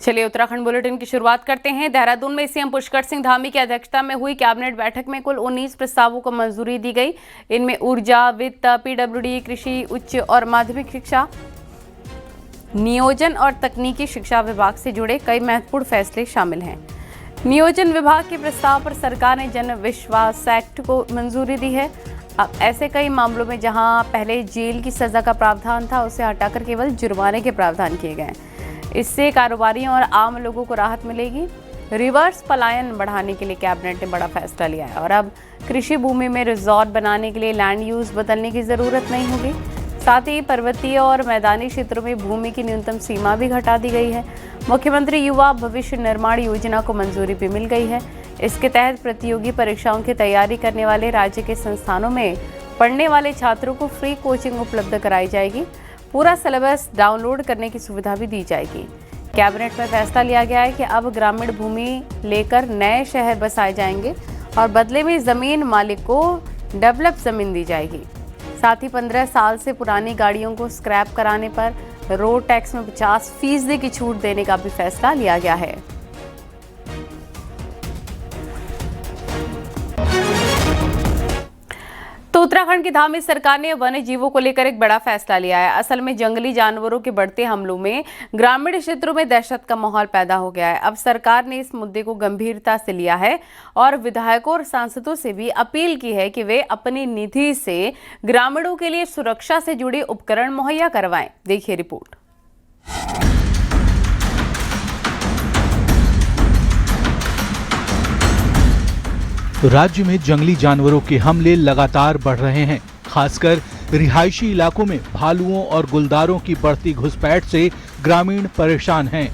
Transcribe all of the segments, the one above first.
चलिए उत्तराखंड बुलेटिन की शुरुआत करते हैं। देहरादून में सीएम पुष्कर सिंह धामी की अध्यक्षता में हुई कैबिनेट बैठक में कुल 19 प्रस्तावों को मंजूरी दी गई। इनमें ऊर्जा, वित्त, पीडब्ल्यूडी, कृषि, उच्च और माध्यमिक शिक्षा, नियोजन और तकनीकी शिक्षा विभाग से जुड़े कई महत्वपूर्ण फैसले शामिल हैं। नियोजन विभाग के प्रस्ताव पर सरकार ने जन विश्वास एक्ट को मंजूरी दी है। अब ऐसे कई मामलों में जहां पहले जेल की सजा का प्रावधान था, उसे हटाकर केवल जुर्माने के प्रावधान किए गए। इससे कारोबारियों और आम लोगों को राहत मिलेगी। रिवर्स पलायन बढ़ाने के लिए कैबिनेट ने बड़ा फैसला लिया है और अब कृषि भूमि में रिजॉर्ट बनाने के लिए लैंड यूज बदलने की जरूरत नहीं होगी। साथ ही पर्वतीय और मैदानी क्षेत्रों में भूमि की न्यूनतम सीमा भी घटा दी गई है। मुख्यमंत्री युवा भविष्य निर्माण योजना को मंजूरी भी मिल गई है। इसके तहत प्रतियोगी परीक्षाओं की तैयारी करने वाले राज्य के संस्थानों में पढ़ने वाले छात्रों को फ्री कोचिंग उपलब्ध कराई जाएगी। पूरा सिलेबस डाउनलोड करने की सुविधा भी दी जाएगी। कैबिनेट में फैसला लिया गया है कि अब ग्रामीण भूमि लेकर नए शहर बसाए जाएंगे और बदले में जमीन मालिक को डेवलप जमीन दी जाएगी। साथ ही 15 साल से पुरानी गाड़ियों को स्क्रैप कराने पर रोड टैक्स में 50% की छूट देने का भी फैसला लिया गया है। तो उत्तराखंड की धामी सरकार ने वन्य जीवों को लेकर एक बड़ा फैसला लिया है। असल में जंगली जानवरों के बढ़ते हमलों में ग्रामीण क्षेत्रों में दहशत का माहौल पैदा हो गया है। अब सरकार ने इस मुद्दे को गंभीरता से लिया है और विधायकों और सांसदों से भी अपील की है कि वे अपनी निधि से ग्रामीणों के लिए सुरक्षा से जुड़े उपकरण मुहैया करवाएं। देखिए रिपोर्ट। राज्य में जंगली जानवरों के हमले लगातार बढ़ रहे हैं। खासकर रिहायशी इलाकों में भालुओं और गुलदारों की बढ़ती घुसपैठ से ग्रामीण परेशान हैं।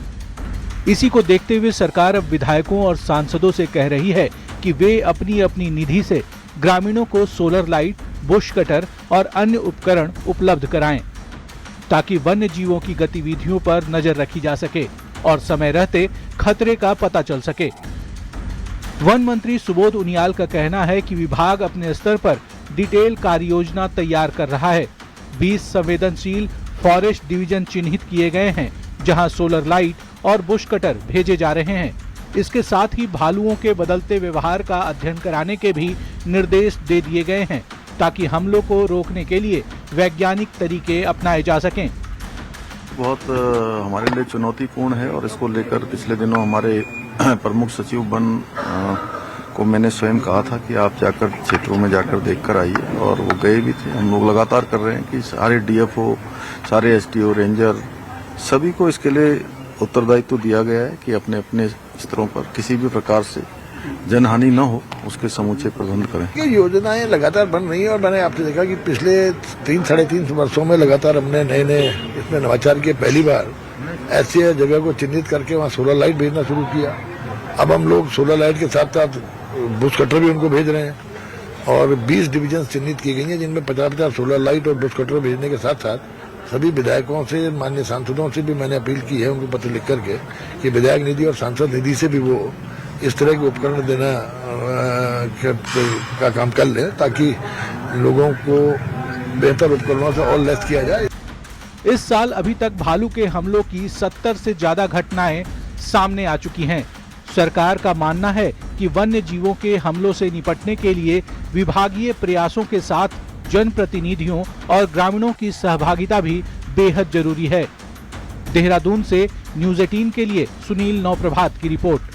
इसी को देखते हुए सरकार अब विधायकों और सांसदों से कह रही है कि वे अपनी अपनी निधि से ग्रामीणों को सोलर लाइट, बुश कटर और अन्य उपकरण उपलब्ध कराएं, ताकि वन्य जीवों की गतिविधियों पर नजर रखी जा सके और समय रहते खतरे का पता चल सके। वन मंत्री सुबोध उनियाल का कहना है कि विभाग अपने स्तर पर डिटेल कार्य योजना तैयार कर रहा है। 20 संवेदनशील फॉरेस्ट डिवीजन चिन्हित किए गए हैं, जहां सोलर लाइट और बुश कटर भेजे जा रहे हैं। इसके साथ ही भालुओं के बदलते व्यवहार का अध्ययन कराने के भी निर्देश दे दिए गए हैं, ताकि हमलों को रोकने के लिए वैज्ञानिक तरीके अपनाए जा सकें। बहुत हमारे लिए चुनौतीपूर्ण है और इसको लेकर पिछले दिनों हमारे प्रमुख सचिव वन को मैंने स्वयं कहा था कि आप जाकर क्षेत्रों में जाकर देखकर आइए, और वो गए भी थे। हम लोग लगातार कर रहे हैं कि सारे डीएफओ, सारे एसटीओ, रेंजर, सभी को इसके लिए उत्तरदायित्व दिया गया है कि अपने अपने स्तरों पर किसी भी प्रकार से जनहानि न हो, उसके समूचे प्रबंध करें। ये योजनाएं लगातार बन रही हैं और मैंने आपसे देखा कि पिछले 3-3.5 वर्षों में लगातार हमने नए इसमें नवाचार किए। पहली बार ऐसी जगह को चिन्हित करके वहाँ सोलर लाइट भेजना शुरू किया। अब हम लोग सोलर लाइट के साथ साथ बुश कटर भी उनको भेज रहे हैं और 20 डिवीजन चिन्हित की गई हैं, जिनमें 50-50 सोलर लाइट और बुश कटर भेजने के साथ साथ सभी विधायकों से, माननीय सांसदों से भी मैंने अपील की है, उनको पत्र लिख करके कि विधायक निधि और सांसद निधि से भी वो इस तरह के उपकरण देना का काम कर ले, ताकि लोगों को बेहतर उपकरणों से और लैस किया जाए। इस साल अभी तक भालू के हमलों की 70 से ज्यादा घटनाएं सामने आ चुकी हैं। सरकार का मानना है कि वन्य जीवों के हमलों से निपटने के लिए विभागीय प्रयासों के साथ जनप्रतिनिधियों और ग्रामीणों की सहभागिता भी बेहद जरूरी है। देहरादून से न्यूज़ 18 के लिए सुनील नौप्रभात की रिपोर्ट।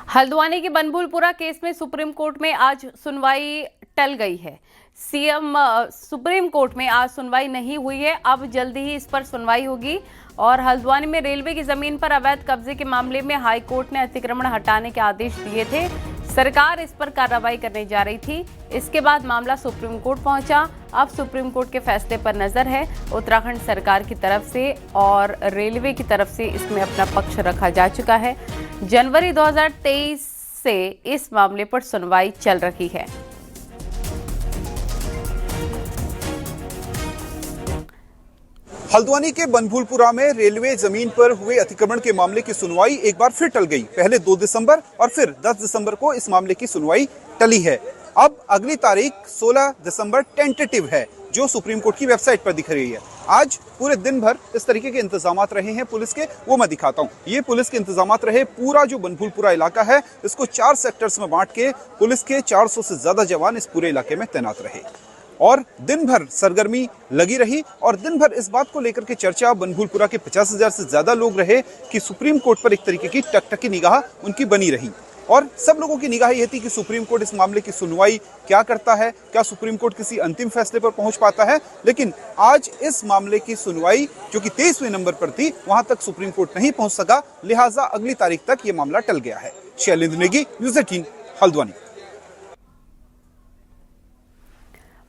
हल्द्वानी के बनभूलपुरा केस में सुप्रीम कोर्ट में आज सुनवाई टल गई है। सुप्रीम कोर्ट में आज सुनवाई नहीं हुई है। अब जल्दी ही इस पर सुनवाई होगी। और हल्द्वानी में रेलवे की जमीन पर अवैध कब्जे के मामले में हाई कोर्ट ने अतिक्रमण हटाने के आदेश दिए थे। सरकार इस पर कार्रवाई करने जा रही थी। इसके बाद मामला सुप्रीम कोर्ट पहुंचा। अब सुप्रीम कोर्ट के फैसले पर नजर है। उत्तराखंड सरकार की तरफ से और रेलवे की तरफ से इसमें अपना पक्ष रखा जा चुका है। जनवरी 2023 से इस मामले पर सुनवाई चल रही है। हल्द्वानी के बनभूलपुरा में रेलवे जमीन पर हुए अतिक्रमण के मामले की सुनवाई एक बार फिर टल गई। पहले 2 दिसंबर और फिर 10 दिसंबर को इस मामले की सुनवाई टली है। अब अगली तारीख 16 दिसंबर टेंटेटिव है। जो सुप्रीम कोर्ट की वेबसाइट पर दिख रही है। आज पूरे दिन भर इस तरीके के इंतजामात रहे हैं पुलिस के, वो मैं दिखाता हूँ। ये पुलिस के इंतजामात रहे। पूरा जो बनभूलपुरा इलाका है इसको 4 सेक्टर्स में बांट के पुलिस के 400 से ज्यादा जवान इस पूरे इलाके में तैनात रहे और दिन भर सरगर्मी लगी रही। और दिन भर इस बात को लेकर के चर्चा बनभूलपुरा के 50,000 से ज्यादा लोग रहे कि सुप्रीम कोर्ट पर एक तरीके की टकटकी निगाह उनकी बनी रही और सब लोगों की निगाह ये थी कि सुप्रीम कोर्ट इस मामले की सुनवाई क्या करता है, क्या सुप्रीम कोर्ट किसी अंतिम फैसले पर पहुंच पाता है। लेकिन आज इस मामले की सुनवाई जो कि 23वें नंबर पर थी, वहां तक सुप्रीम कोर्ट नहीं पहुंच सका, लिहाजा अगली तारीख तक ये मामला टल गया है। शैलेंद्र नेगी, न्यूज़ 18, हल्द्वानी।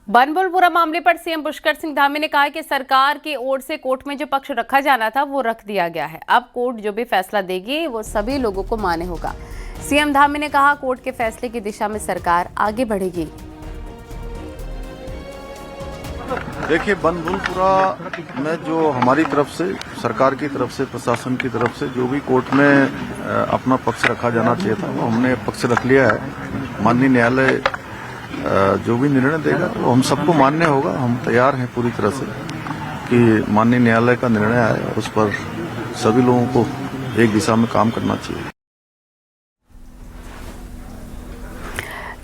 बनभूलपुरा मामले पर सीएम पुष्कर सिंह धामी ने कहा कि सरकार की ओर से कोर्ट में जो पक्ष रखा जाना था वो रख दिया गया है। अब कोर्ट जो भी फैसला देगी वो सभी लोगों को मान्य होगा। सीएम धामी ने कहा कोर्ट के फैसले की दिशा में सरकार आगे बढ़ेगी। देखिए, बनभूलपुरा में जो हमारी तरफ से, सरकार की तरफ से, प्रशासन की तरफ से जो भी कोर्ट में अपना पक्ष रखा जाना चाहिए था वो हमने पक्ष रख लिया है। माननीय न्यायालय जो भी निर्णय देगा तो हम सबको मान्य होगा। हम तैयार हैं पूरी तरह से कि माननीय न्यायालय का निर्णय आए और उस पर सभी लोगों को एक दिशा में काम करना चाहिए।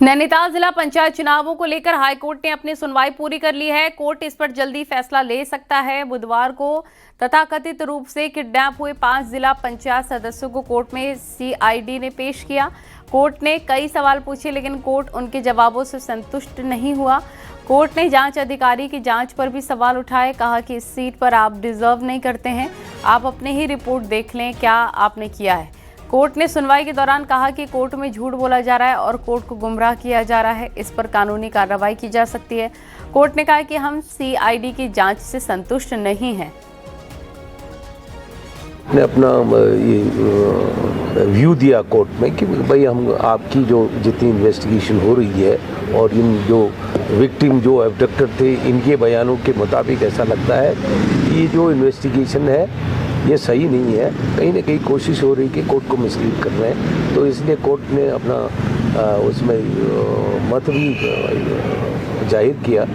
नैनीताल जिला पंचायत चुनावों को लेकर हाईकोर्ट ने अपनी सुनवाई पूरी कर ली है। कोर्ट इस पर जल्दी फैसला ले सकता है। बुधवार को तथाकथित रूप से किडनैप हुए 5 जिला पंचायत सदस्यों को कोर्ट में सीआईडी ने पेश किया। कोर्ट ने कई सवाल पूछे लेकिन कोर्ट उनके जवाबों से संतुष्ट नहीं हुआ। कोर्ट ने जांच अधिकारी की जांच पर भी सवाल उठाए। कहा कि इस सीट पर आप डिजर्व नहीं करते हैं, आप अपने ही रिपोर्ट देख लें, क्या आपने किया है। कोर्ट ने सुनवाई के दौरान कहा कि कोर्ट में झूठ बोला जा रहा है और कोर्ट को गुमराह किया जा रहा है, इस पर कानूनी कार्रवाई की जा सकती है। कोर्ट ने कहा कि हम सीआईडी की जांच से संतुष्ट नहीं हैं। ने अपना ये व्यू दिया कोर्ट में कि भाई हम आपकी जो जितनी इन्वेस्टिगेशन हो रही है और इन जो विक्टिम जो एब्डक्टर थे इनके बयानों के मुताबिक ऐसा लगता है कि ये जो इन्वेस्टिगेशन है ये सही नहीं है। कहीं ना कहीं कोशिश हो रही कि कोर्ट को मिसलीड कर रहे हैं, तो इसलिए कोर्ट ने अपना उसमें मत भी जाहिर किया।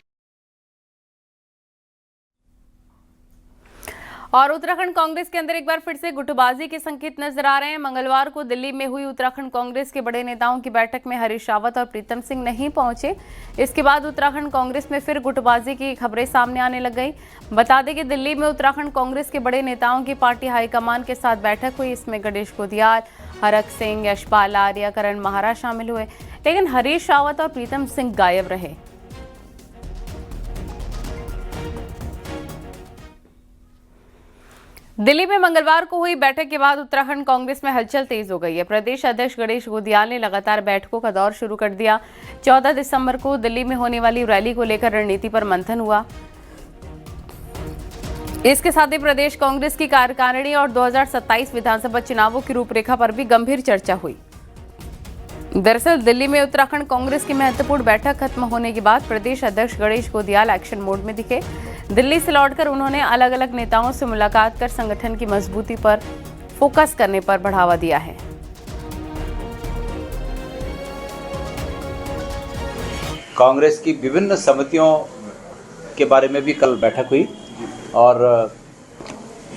और उत्तराखंड कांग्रेस के अंदर एक बार फिर से गुटबाजी के संकेत नजर आ रहे हैं। मंगलवार को दिल्ली में हुई उत्तराखंड कांग्रेस के बड़े नेताओं की बैठक में हरीश रावत और प्रीतम सिंह नहीं पहुंचे। इसके बाद उत्तराखंड कांग्रेस में फिर गुटबाजी की खबरें सामने आने लग गई। बता दें कि दिल्ली में उत्तराखंड कांग्रेस के बड़े नेताओं की पार्टी हाईकमान के साथ बैठक हुई। इसमें गणेश गोदियाल, हरक सिंह, यशपाल आर्या, करण महाराज शामिल हुए, लेकिन हरीश रावत और प्रीतम सिंह गायब रहे। दिल्ली में मंगलवार को हुई बैठक के बाद उत्तराखंड कांग्रेस में हलचल तेज हो गई है। प्रदेश अध्यक्ष गणेश गोदियाल ने लगातार बैठकों का दौर शुरू कर दिया। 14 दिसंबर को दिल्ली में होने वाली रैली को लेकर रणनीति पर मंथन हुआ। इसके साथ ही प्रदेश कांग्रेस की कार्यकारिणी और 2027 विधानसभा चुनावों की रूपरेखा पर भी गंभीर चर्चा हुई। दरअसल दिल्ली में उत्तराखंड कांग्रेस की महत्वपूर्ण बैठक खत्म होने के बाद प्रदेश अध्यक्ष गणेश गोदियाल एक्शन मोड में दिखे। दिल्ली से लौटकर उन्होंने अलग अलग नेताओं से मुलाकात कर संगठन की मजबूती पर फोकस करने पर बढ़ावा दिया है। कांग्रेस की विभिन्न समितियों के बारे में भी कल बैठक हुई और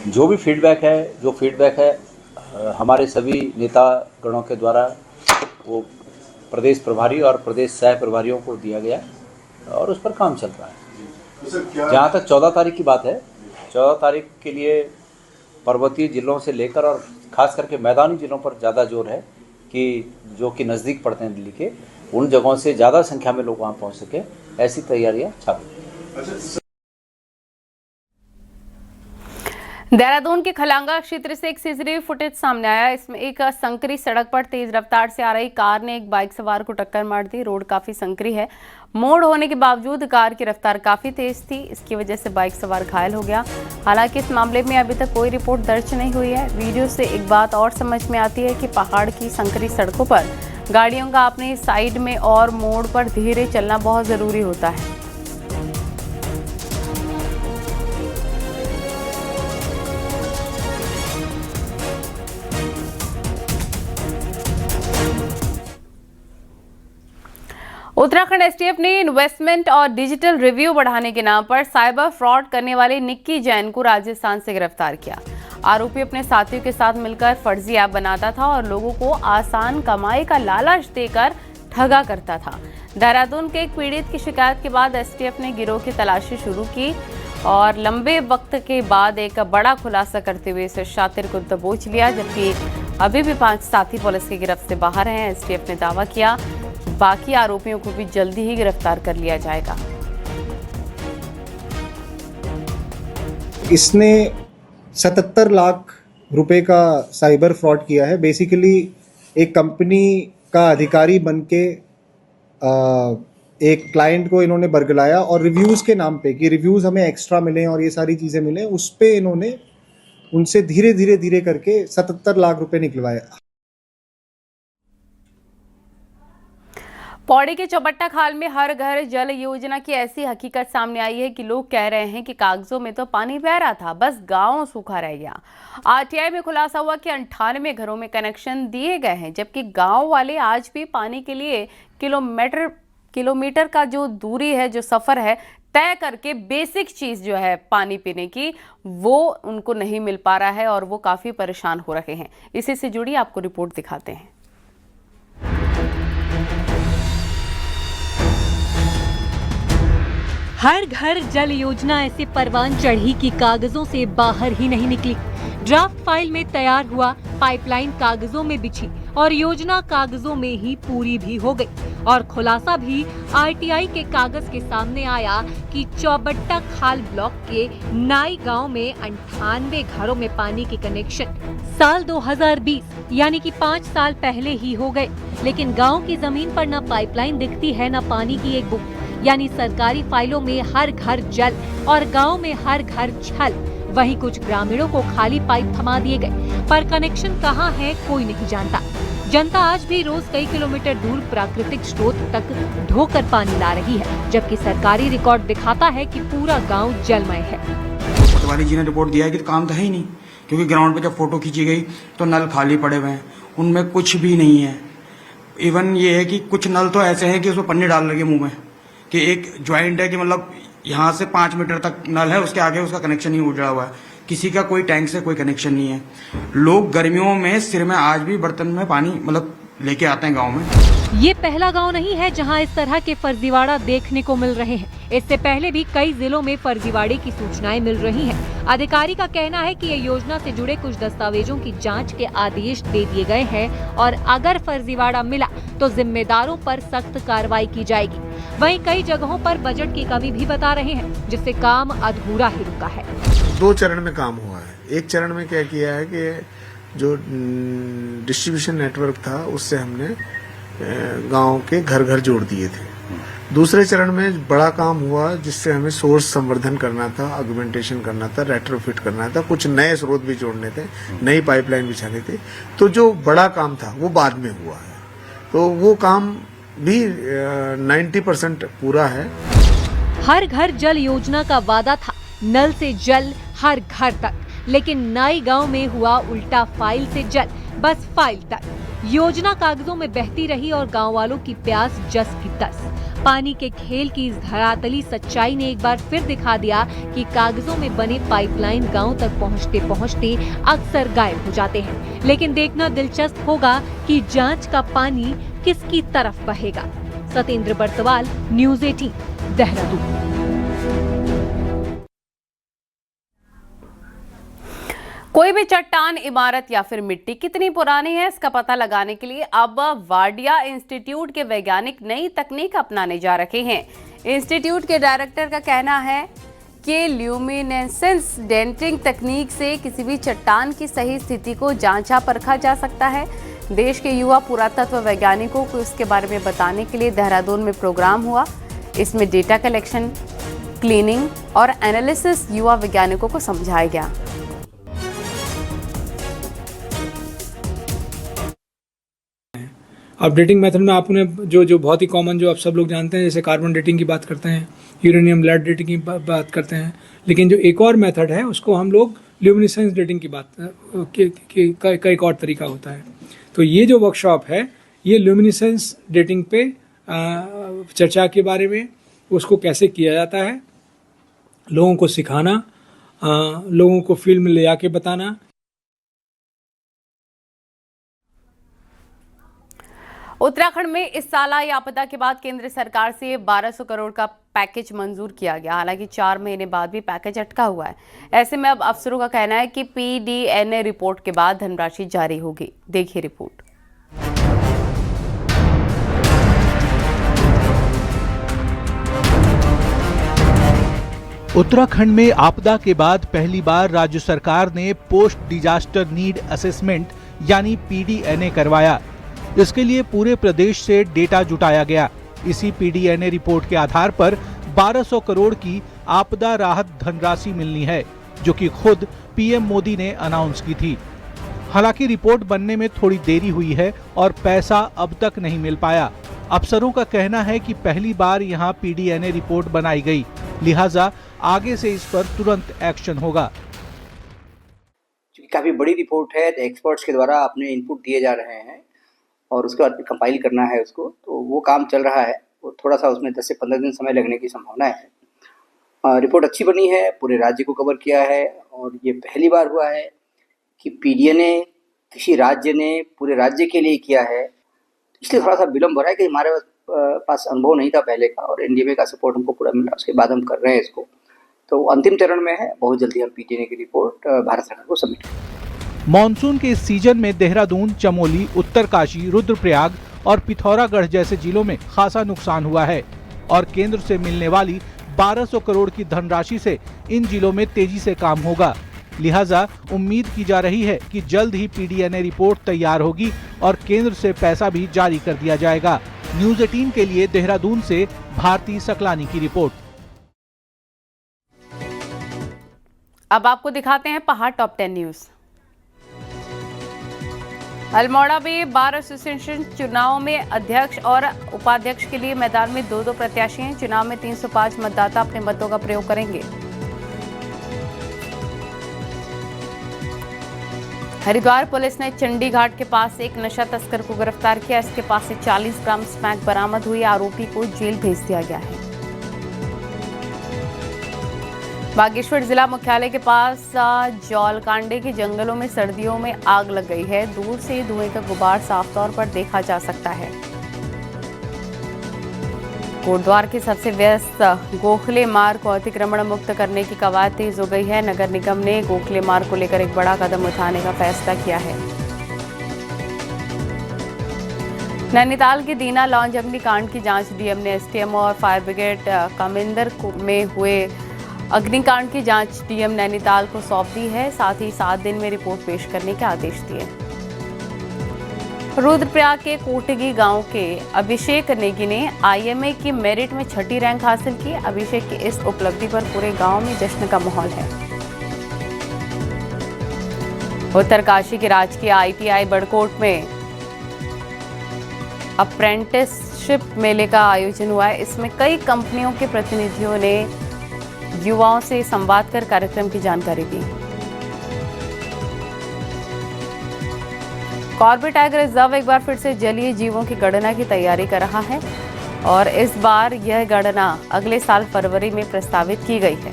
जो भी फीडबैक है हमारे सभी नेता गणों के द्वारा वो प्रदेश प्रभारी और प्रदेश सह प्रभारियों को दिया गया और उस पर काम चल रहा है। जहाँ तक 14 तारीख की बात है, 14 तारीख के लिए पर्वतीय जिलों से लेकर और ख़ास करके मैदानी जिलों पर ज़्यादा जोर है कि जो कि नज़दीक पड़ते हैं दिल्ली के, उन जगहों से ज़्यादा संख्या में लोग वहाँ पहुँच सके, ऐसी तैयारियाँ चालू हैं। देहरादून के खलांगा क्षेत्र से एक सीसीटीवी फुटेज सामने आया। इसमें एक संकरी सड़क पर तेज रफ्तार से आ रही कार ने एक बाइक सवार को टक्कर मार दी। रोड काफी संकरी है, मोड़ होने के बावजूद कार की रफ्तार काफी तेज थी। इसकी वजह से बाइक सवार घायल हो गया। हालांकि इस मामले में अभी तक कोई रिपोर्ट दर्ज नहीं हुई है। वीडियो से एक बात और समझ में आती है कि पहाड़ की संकरी सड़कों पर गाड़ियों का अपनी साइड में और मोड़ पर धीरे चलना बहुत जरूरी होता है। उत्तराखंड एसटीएफ ने इन्वेस्टमेंट और डिजिटल रिव्यू बढ़ाने के नाम पर साइबर फ्रॉड करने वाले निक्की जैन को राजस्थान से गिरफ्तार किया। आरोपी अपने साथियों के साथ मिलकर फर्जी ऐप बनाता था और लोगों को आसान कमाई का लालच देकर ठगा करता था। देहरादून के एक पीड़ित की शिकायत के बाद एसटीएफ ने गिरोह की तलाशी शुरू की और लंबे वक्त के बाद एक बड़ा खुलासा करते हुए इस शातिर को दबोच लिया, जबकि अभी भी 5 साथी पुलिस की गिरफ्त से बाहर हैं। एसटीएफ ने दावा किया बाकी आरोपियों को भी जल्दी ही गिरफ्तार कर लिया जाएगा। इसने 77 लाख रुपए का साइबर फ्रॉड किया है। बेसिकली एक कंपनी का अधिकारी बनके एक क्लाइंट को इन्होंने बरगलाया और रिव्यूज़ के नाम पे कि रिव्यूज़ हमें एक्स्ट्रा मिले और ये सारी चीज़ें मिले, उस पे इन्होंने उनसे धीरे करके 77 लाख रुपए निकलवाए। पौड़ी के चौबट्टा खाल में हर घर जल योजना की ऐसी हकीकत सामने आई है कि लोग कह रहे हैं कि कागजों में तो पानी बह रहा था, बस गांव सूखा रह गया। आरटीआई में खुलासा हुआ कि 98 घरों में कनेक्शन दिए गए हैं, जबकि गांव वाले आज भी पानी के लिए किलोमीटर का जो दूरी है, जो सफ़र है तय करके बेसिक चीज़ जो है पानी पीने की, वो उनको नहीं मिल पा रहा है और वो काफ़ी परेशान हो रहे हैं। इसी से जुड़ी आपको रिपोर्ट दिखाते हैं। हर घर जल योजना ऐसे परवान चढ़ी कि कागजों से बाहर ही नहीं निकली। ड्राफ्ट फाइल में तैयार हुआ, पाइपलाइन कागजों में बिछी और योजना कागजों में ही पूरी भी हो गई। और खुलासा भी आरटीआई के कागज के सामने आया कि चौबट्टा खाल ब्लॉक के नाई गांव में 98 घरों में पानी के कनेक्शन साल 2020 यानी कि 5 साल पहले ही हो गए, लेकिन गांव की जमीन पर न पाइपलाइन दिखती है न पानी की एक बूंद। यानी सरकारी फाइलों में हर घर जल और गांव में हर घर छल। वहीं कुछ ग्रामीणों को खाली पाइप थमा दिए गए, पर कनेक्शन कहां है कोई नहीं जानता। जनता आज भी रोज कई किलोमीटर दूर प्राकृतिक स्रोत तक ढोकर पानी ला रही है, जबकि सरकारी रिकॉर्ड दिखाता है कि पूरा गांव जलमय है। पटवारी जी ने रिपोर्ट दिया है कि काम तो है ही नहीं, क्योंकि ग्राउंड पे जब फोटो खींची गई तो नल खाली पड़े हुए हैं, उनमें कुछ भी नहीं है। इवन ये है कि कुछ नल तो ऐसे हैं कि उसमें पन्नी डाल लगे मुंह में, कि एक ज्वाइंट है कि मतलब यहाँ से 5 मीटर तक नल है, उसके आगे उसका कनेक्शन ही उजड़ा हुआ है। किसी का कोई टैंक से कोई कनेक्शन नहीं है। लोग गर्मियों में सिर में आज भी बर्तन में पानी मतलब लेके आते हैं गांव में। ये पहला गांव नहीं है जहां इस तरह के फर्जीवाड़ा देखने को मिल रहे हैं। इससे पहले भी कई जिलों में फर्जीवाड़े की सूचनाएं मिल रही हैं। अधिकारी का कहना है कि ये योजना से जुड़े कुछ दस्तावेजों की जांच के आदेश दे दिए गए हैं और अगर फर्जीवाड़ा मिला तो जिम्मेदारों पर सख्त कार्रवाई की जाएगी। वहीं कई जगहों पर बजट की कमी भी बता रहे हैं, जिससे काम अधूरा ही रुका है। 2 चरण में काम हुआ है। एक चरण में क्या किया है कि जो डिस्ट्रीब्यूशन नेटवर्क था उससे हमने गांव के घर घर जोड़ दिए थे। दूसरे चरण में बड़ा काम हुआ जिससे हमें सोर्स संवर्धन करना था, ऑगमेंटेशन करना था, रेट्रोफिट करना था, कुछ नए स्रोत भी जोड़ने थे, नई पाइपलाइन बिछाने थे। तो जो बड़ा काम था वो बाद में हुआ है, तो वो काम भी 90% पूरा है। हर घर जल योजना का वादा था नल से जल हर घर तक, लेकिन नाई गांव में हुआ उल्टा, फाइल से जल बस फाइल तक। योजना कागजों में बहती रही और गांव वालों की प्यास जस की तस। पानी के खेल की इस धरातली सच्चाई ने एक बार फिर दिखा दिया कि कागजों में बने पाइपलाइन गांव तक पहुंचते पहुंचते अक्सर गायब हो जाते हैं। लेकिन देखना दिलचस्प होगा कि जांच का पानी किसकी तरफ बहेगा। सतेंद्र बर्तवाल, न्यूज़ 18, देहरादून। कोई भी चट्टान, इमारत या फिर मिट्टी कितनी पुरानी है इसका पता लगाने के लिए अब वाडिया इंस्टीट्यूट के वैज्ञानिक नई तकनीक अपनाने जा रहे हैं। इंस्टीट्यूट के डायरेक्टर का कहना है कि ल्यूमिनेसेंस डेंटिंग तकनीक से किसी भी चट्टान की सही स्थिति को जांचा परखा जा सकता है। देश के युवा पुरातत्व वैज्ञानिकों को इसके बारे में बताने के लिए देहरादून में प्रोग्राम हुआ। इसमें डेटा कलेक्शन, क्लीनिंग और एनालिसिस युवा वैज्ञानिकों को समझाया गया। अब डेटिंग मेथड में आपने जो बहुत ही कॉमन जो आप सब लोग जानते हैं, जैसे कार्बन डेटिंग की बात करते हैं, यूरेनियम लेड डेटिंग की बात करते हैं, लेकिन जो एक और मेथड है उसको हम लोग ल्यूमिनेसेंस डेटिंग की बात का एक और तरीका होता है। तो ये जो वर्कशॉप है ये ल्यूमिनेसेंस डेटिंग पे चर्चा के बारे में, उसको कैसे किया जाता है, लोगों को सिखाना, लोगों को फील्ड में ले आके बताना। उत्तराखंड में इस साल आई आपदा के बाद केंद्र सरकार से 1200 करोड़ का पैकेज मंजूर किया गया। हालांकि 4 महीने बाद भी पैकेज अटका हुआ है। ऐसे में अब अफसरों का कहना है कि पीडीएनए रिपोर्ट के बाद धनराशि जारी होगी। देखिए रिपोर्ट। उत्तराखंड में आपदा के बाद पहली बार राज्य सरकार ने पोस्ट डिजास्टर नीड असेसमेंट यानी पीडीएनए करवाया। इसके लिए पूरे प्रदेश से डेटा जुटाया गया। इसी पीडीएनए रिपोर्ट के आधार पर 1200 करोड़ की आपदा राहत धनराशि मिलनी है, जो कि खुद पीएम मोदी ने अनाउंस की थी। हालांकि रिपोर्ट बनने में थोड़ी देरी हुई है और पैसा अब तक नहीं मिल पाया। अफसरों का कहना है कि पहली बार यहां पीडीएनए रिपोर्ट बनाई गई, लिहाजा आगे से इस पर तुरंत एक्शन होगा। काफी बड़ी रिपोर्ट है, एक्सपर्ट्स के द्वारा अपने इनपुट दिए जा रहे हैं और उसके बाद कंपाइल करना है उसको, तो वो काम चल रहा है। वो थोड़ा सा उसमें 10 से 15 दिन समय लगने की संभावना है। रिपोर्ट अच्छी बनी है, पूरे राज्य को कवर किया है और ये पहली बार हुआ है कि पीडीएनए किसी राज्य ने पूरे राज्य के लिए किया है। इसलिए थोड़ा सा विलम्ब हो रहा है कि हमारे पास अनुभव नहीं था पहले का और एनडीएमए का सपोर्ट हमको पूरा मिला, उसके बाद हम कर रहे हैं इसको। तो अंतिम चरण में है, बहुत जल्दी हम पीडीएनए की रिपोर्ट भारत सरकार को सबमिट करेंगे। मॉनसून के इस सीजन में देहरादून, चमोली, उत्तरकाशी, रुद्रप्रयाग और पिथौरागढ़ जैसे जिलों में खासा नुकसान हुआ है और केंद्र से मिलने वाली 1200 करोड़ की धनराशि से इन जिलों में तेजी से काम होगा। लिहाजा उम्मीद की जा रही है कि जल्द ही पीडीएनए रिपोर्ट तैयार होगी और केंद्र से पैसा भी जारी कर दिया जाएगा। न्यूज़ 18 के लिए देहरादून से भारती सकलानी की रिपोर्ट। अब आपको दिखाते हैं पहाड़ टॉप 10 न्यूज। अल्मोड़ा में बार एसोसिएशन चुनाव में अध्यक्ष और उपाध्यक्ष के लिए मैदान में 2-2 प्रत्याशी हैं। चुनाव में 305 मतदाता अपने मतों का प्रयोग करेंगे। हरिद्वार पुलिस ने चंडी घाट के पास एक नशा तस्कर को गिरफ्तार किया। इसके पास से 40 ग्राम स्मैक बरामद हुई। आरोपी को जेल भेज दिया गया है। बागेश्वर जिला मुख्यालय के पास जौलकांडे के जंगलों में सर्दियों में आग लग गई है। दूर से धुएं का गुबार साफ तौर पर देखा जा सकता है। कोटद्वार के सबसे व्यस्त गोखले मार्ग को अतिक्रमण मुक्त करने की कवायद तेज हो गई है। नगर निगम ने गोखले मार्ग को लेकर एक बड़ा कदम उठाने का फैसला किया है। नैनीताल के दीना लॉन्ज अग्निकांड की जांच डीएम ने एसटीएम और फायर ब्रिगेड कामिंदर में हुए अग्निकांड की जांच डीएम नैनीताल को सौंप दी है। साथ ही 7 दिन में रिपोर्ट पेश करने के आदेश दिए। रुद्रप्रयाग के कोटगी गांव के अभिषेक नेगी ने आईएमए की मेरिट में 6ठी रैंक हासिल की। अभिषेक की इस उपलब्धि पर पूरे गांव में जश्न का माहौल है। उत्तरकाशी के राजकीय आईटीआई बड़कोट में अप्रेंटिसशिप मेले का आयोजन हुआ है। इसमें कई कंपनियों के प्रतिनिधियों ने युवाओं से संवाद कर कार्यक्रम की जानकारी दी। कॉर्बेट टाइगर रिजर्व एक बार फिर से जलीय जीवों की गणना की तैयारी कर रहा है और इस बार यह गणना अगले साल फरवरी में प्रस्तावित की गई है।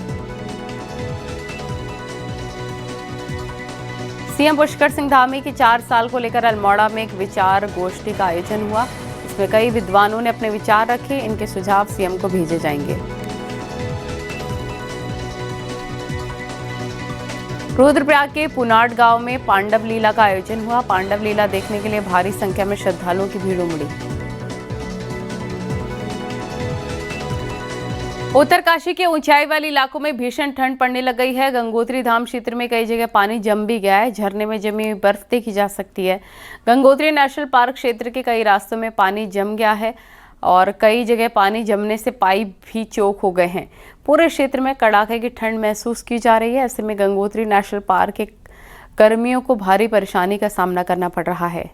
सीएम पुष्कर सिंह धामी की 4 साल को लेकर अल्मोड़ा में एक विचार गोष्ठी का आयोजन हुआ। इसमें कई विद्वानों ने अपने विचार रखे। इनके सुझाव सीएम को भेजे जाएंगे। रुद्रप्रयाग के पुनाड गांव में पांडव लीला का आयोजन हुआ। पांडव लीला देखने के लिए भारी संख्या में श्रद्धालुओं की भीड़ उमड़ी। उत्तरकाशी के ऊंचाई वाले इलाकों में भीषण ठंड पड़ने लग गई है। गंगोत्री धाम क्षेत्र में कई जगह पानी जम भी गया है। झरने में जमी हुई बर्फ देखी जा सकती है। गंगोत्री नेशनल पार्क क्षेत्र के कई रास्तों में पानी जम गया है और कई जगह पानी जमने से पाइप भी चौक हो गए हैं। पूरे क्षेत्र में कड़ाके की ठंड महसूस की जा रही है। ऐसे में गंगोत्री नेशनल पार्क के कर्मियों को भारी परेशानी का सामना करना पड़ रहा है।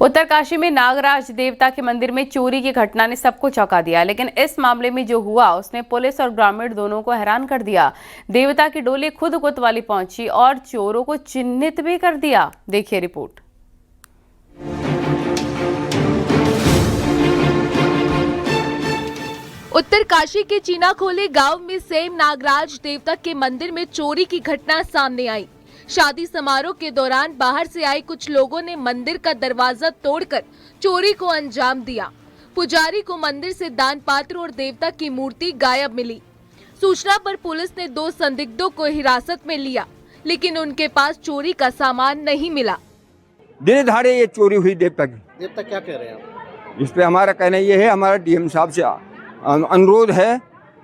उत्तरकाशी में नागराज देवता के मंदिर में चोरी की घटना ने सबको चौंका दिया, लेकिन इस मामले में जो हुआ उसने पुलिस और ग्रामीण दोनों को हैरान कर दिया। देवता की डोली खुद कोतवाली पहुंची और चोरों को चिन्हित भी कर दिया। देखिए रिपोर्ट। उत्तरकाशी के चीनाखोले गांव में सेम नागराज देवता के मंदिर में चोरी की घटना सामने आई। शादी समारोह के दौरान बाहर से आए कुछ लोगों ने मंदिर का दरवाजा तोड़कर चोरी को अंजाम दिया। पुजारी को मंदिर से दान पात्र और देवता की मूर्ति गायब मिली। सूचना पर पुलिस ने 2 संदिग्धों को हिरासत में लिया, लेकिन उनके पास चोरी का सामान नहीं मिला। दिन दहाड़े ये चोरी हुई देवता की। देवता क्या कह रहे हैं आप? इस पे हमारा कहना ये है, हमारा डीएम साहब से अनुरोध है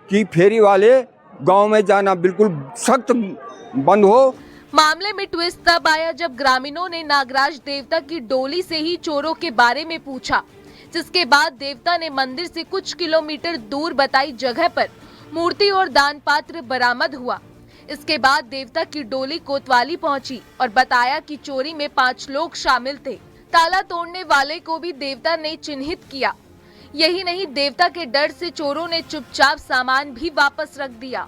कि फेरी वाले गांव में जाना बिल्कुल सख्त बंद हो। मामले में ट्विस्ट तब आया जब ग्रामीणों ने नागराज देवता की डोली से ही चोरों के बारे में पूछा, जिसके बाद देवता ने मंदिर से कुछ किलोमीटर दूर बताई जगह पर मूर्ति और दान पात्र बरामद हुआ। इसके बाद देवता की डोली कोतवाली पहुंची और बताया कि चोरी में 5 लोग शामिल थे। ताला तोड़ने वाले को भी देवता ने चिन्हित किया। यही नहीं, देवता के डर से चोरों ने चुपचाप सामान भी वापस रख दिया।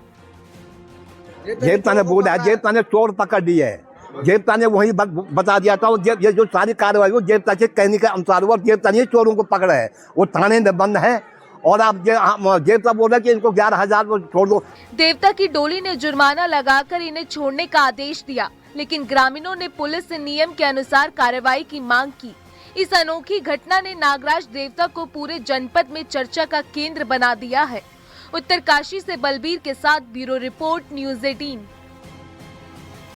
देवता ने बोला, देवता ने चोर पकड़ लिया है, देवता ने वही बता दिया था। ये जो सारी कार्रवाई वो देवता के कहने के अनुसार हुआ। देवता ने चोरों को पकड़ा है, वो थाने में बंद है और आप देवता बोल रहे कि इनको 11,000 छोड़ दो। देवता की डोली ने जुर्माना लगाकर इन्हें छोड़ने का आदेश दिया, लेकिन ग्रामीणों ने पुलिस से नियम के अनुसार कार्रवाई की मांग की। इस अनोखी घटना ने नागराज देवता को पूरे जनपद में चर्चा का केंद्र बना दिया है। उत्तरकाशी से बलबीर के साथ ब्यूरो रिपोर्ट, न्यूज़ 18।